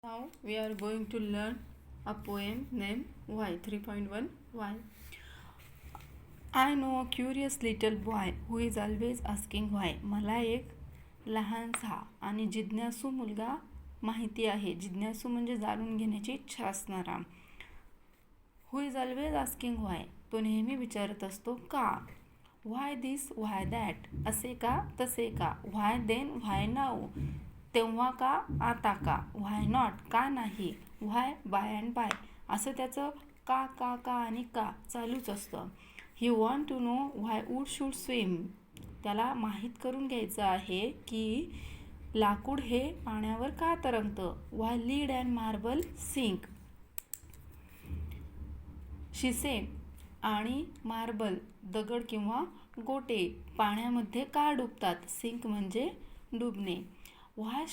Now we are going to learn a poem named Why 3.1 Why. I know a curious little boy who is always asking why. मला एक लहानसा आणि जिज्ञासू मुलगा माहिती आहे. जिज्ञासू म्हणजे जाणून घेण्याची इच्छा असणारा. Who is always asking why. तो नेहमी विचारत असतो का. Why this why that. असे का तसे का. Why then why now. तेव्हा का आता का. व्हाय नॉट का नाही. Why by and by. असं त्याचं का आणि का चालूच असतं. He want to know why wood should swim. त्याला माहीत करून घ्यायचं आहे की लाकूड हे पाण्यावर का तरंगतं. व्हाय लीड अँड मार्बल सिंक. शिसे आणि मार्बल दगड किंवा गोटे पाण्यामध्ये का डुबतात. सिंक म्हणजे डुबणे. Why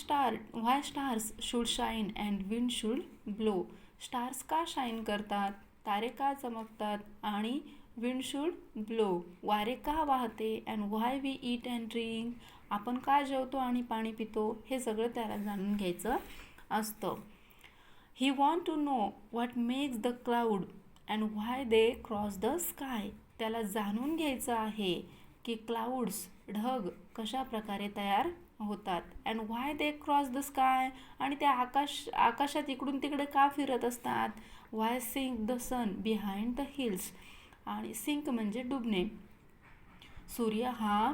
stars should shine and wind should blow. Stars का शाईन करतात, तारे का चमकतात आणि विंड शुड ब्लो वारे का वाहते. And why we eat and drink. आपण का जेवतो आणि पाणी पितो हे सगळं त्याला जाणून घ्यायचं असतं. He want to know what makes the cloud and why they cross the sky. त्याला जाणून घ्यायचं आहे की क्लाउड्स ढग कशा प्रकारे तयार होतात. And why they cross the sky. आणि त्या आकाशात इकडून तिकडे का फिरत असतात. Why sink the sun behind the hills. आणि सिंक म्हणजे डुबणे. सूर्य हा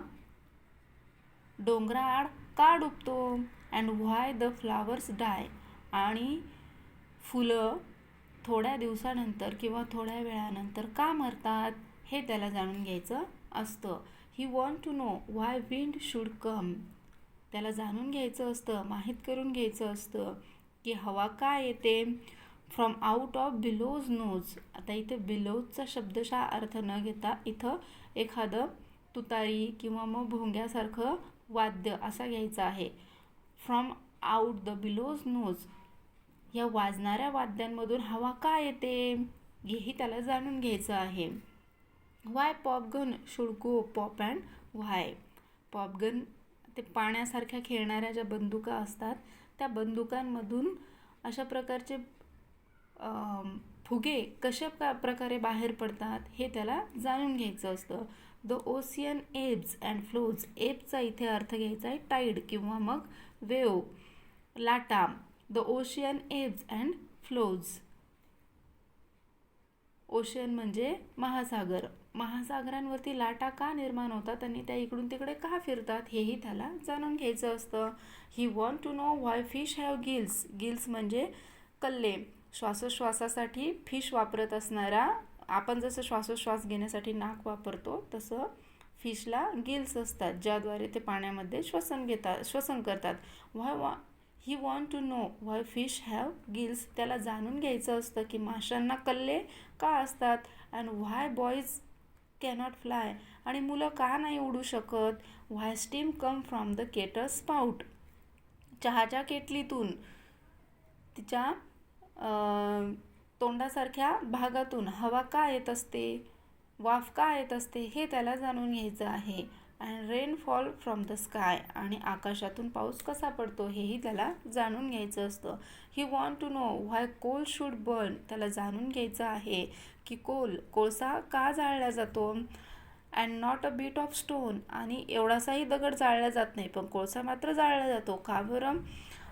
डोंगराआड का डुबतो. And why the flowers die. आणि फुलं थोड्या दिवसानंतर किंवा थोड्या वेळानंतर का मरतात हे त्याला जाणून घ्यायचं असतं. He want to know why wind should come. त्याला जाणून घ्यायचं असतं, माहीत करून घ्यायचं असतं की हवा का येते. From out of bellows nose. आता इथे बिलोजचा शब्दशः अर्थ न घेता इथं एखादं तुतारी किंवा मग भोंग्यासारखं वाद्य असा घ्यायचा आहे. From out the bellows nose. या वाजणाऱ्या वाद्यांमधून हवा का येते हेही त्याला जाणून घ्यायचं आहे. व्हाय पॉपगन शुड गो पॉप अँड व्हाय. पॉपगन ते पाण्यासारख्या खेळणाऱ्या ज्या बंदुका असतात त्या बंदुकांमधून अशा प्रकारचे फुगे कशा प्रकारे बाहेर पडतात हे त्याला जाणून घ्यायचं असतं. The ocean ebbs and flows. एबचा इथे अर्थ घ्यायचा आहे टाईड किंवा मग वेव, लाटा. The ocean ebbs and flows. Ocean म्हणजे महासागर. महासागरांवरती लाटा का निर्माण होतात आणि त्या इकडून तिकडे का फिरतात हेही त्याला जाणून घ्यायचं असतं. He want to know why fish have gills. Gills म्हणजे कल्ले. श्वासोश्वासासाठी फिश वापरत असणारा, आपण जसं श्वासोश्वास घेण्यासाठी नाक वापरतो तसं फिशला गिल्स असतात ज्याद्वारे ते पाण्यामध्ये श्वसन करतात. He want to know why fish have gills. त्याला जाणून घ्यायचं असतं की माशांना कल्ले का असतात. And why boys cannot fly. आणि मुलं का नाही उडू शकत. Why steam come from the kettle spout. चहाच्या केटलीतून तिच्या तोंडासारख्या भागातून हवा का येत असते, वाफ का येत असते हे त्याला जाणून घ्यायचं आहे. And rain fall from the sky. आणि आकाशातून पाऊस कसा पडतो हेही त्याला जाणून घ्यायचं असतं. He want to know why coal should burn. त्याला जाणून घ्यायचं आहे की कोळसा का जाळला जातो. And not a bit of stone. आणि एवढासाही दगड जाळला जात नाही पण कोळसा मात्र जाळला जातो. का बरं.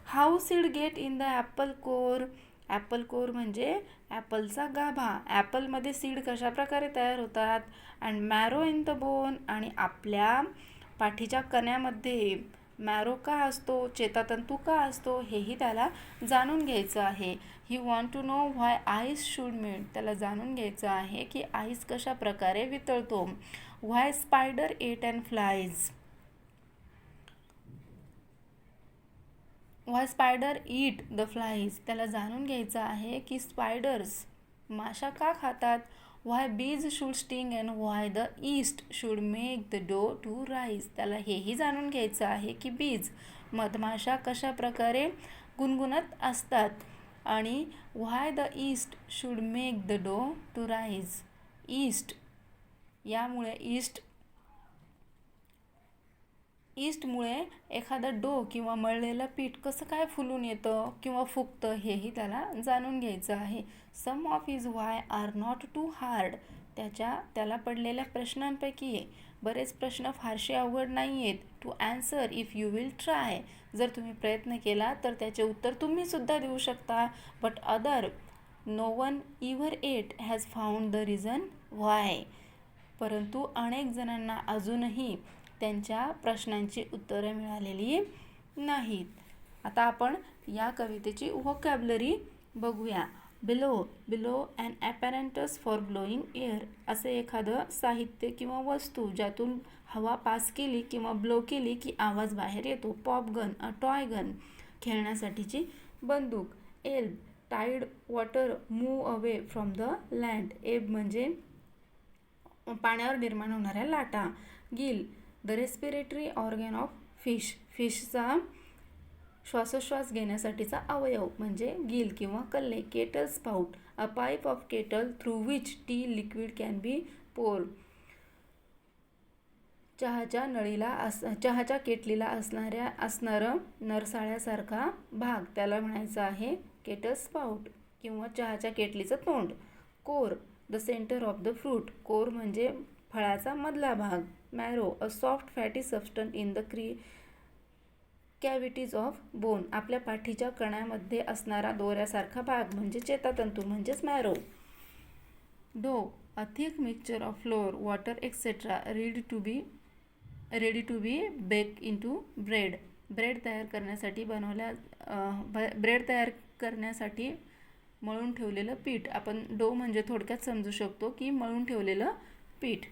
How seed get in the Apple core. Apple core म्हणजे ॲपलचा गाभा. ॲपलमध्ये सीड कशा प्रकारे तयार होतात. And marrow in the bone. आणि आपल्या पाठीच्या कण्यामध्ये मॅरो का असतो, चेतातंतू का असतो हेही त्याला जाणून घ्यायचं आहे. He want to know why ice should melt. त्याला जाणून घ्यायचं आहे की आईस कशा प्रकारे वितळतो. Why spider ate and flies. Why spider eat the flies. त्याला जाणून घ्यायचं आहे की स्पायडर्स माशा का खातात. Why bees should sting and why the yeast should make the dough to rise. त्याला हेही जाणून घ्यायचं आहे की बीज मधमाशा कशा प्रकारे गुणगुणत असतात. आणि why the yeast should make the dough to rise. Yeast यामुळे ईस्टमुळे एखादं डो किंवा मळलेलं पीठ कसं काय फुलून येतं किंवा फुगतं हेही त्याला जाणून घ्यायचं आहे. Some of his why are not too hard. त्याला पडलेल्या प्रश्नांपैकी बरेच प्रश्न फारसे अवघड नाही आहेत. To answer if you will try. जर तुम्ही प्रयत्न केला तर त्याचे उत्तर तुम्हीसुद्धा देऊ शकता. But other no one ever yet has found the reason why. परंतु अनेक जणांना अजूनही त्यांच्या प्रश्नांची उत्तरं मिळालेली नाहीत. आता आपण या कवितेची व्होकॅब्युलरी बघूया. Bellow and apparatus for blowing air. असे एखादं साहित्य किंवा वस्तू ज्यातून हवा पास केली किंवा ब्लो केली की आवाज बाहेर येतो. Pop gun, a toy gun, खेळण्यासाठीची बंदूक. Ebb, tide water move away from the land. Ebb म्हणजे पाण्यावर निर्माण होणाऱ्या लाटा. Gill, the respiratory organ of fish. फिशचा श्वासोश्वास घेण्यासाठीचा अवयव म्हणजे गिल किंवा कल्ले. Kettle spout, a pipe of kettle through which tea liquid can be pour. चहाच्या केटलीला असणारं नरसाळ्यासारखा भाग त्याला म्हणायचं आहे केटल स्पाउट किंवा चहाच्या केटलीचं तोंड. Core, the centre of the fruit. Core म्हणजे फळाचा मधला भाग. Marrow, a soft fatty substance in the cavities of bone. आपल्या पाठीच्या कण्यामध्ये असणारा दोऱ्यासारखा भाग म्हणजे चेतातंतू म्हणजेच marrow. Dough, a thick mixture of flour, water etcetera ready to be bake into bread. Bread तयार करण्यासाठी मळून ठेवलेलं पीठ. आपण डो म्हणजे थोडक्यात समजू शकतो की मळून ठेवलेलं पीठ.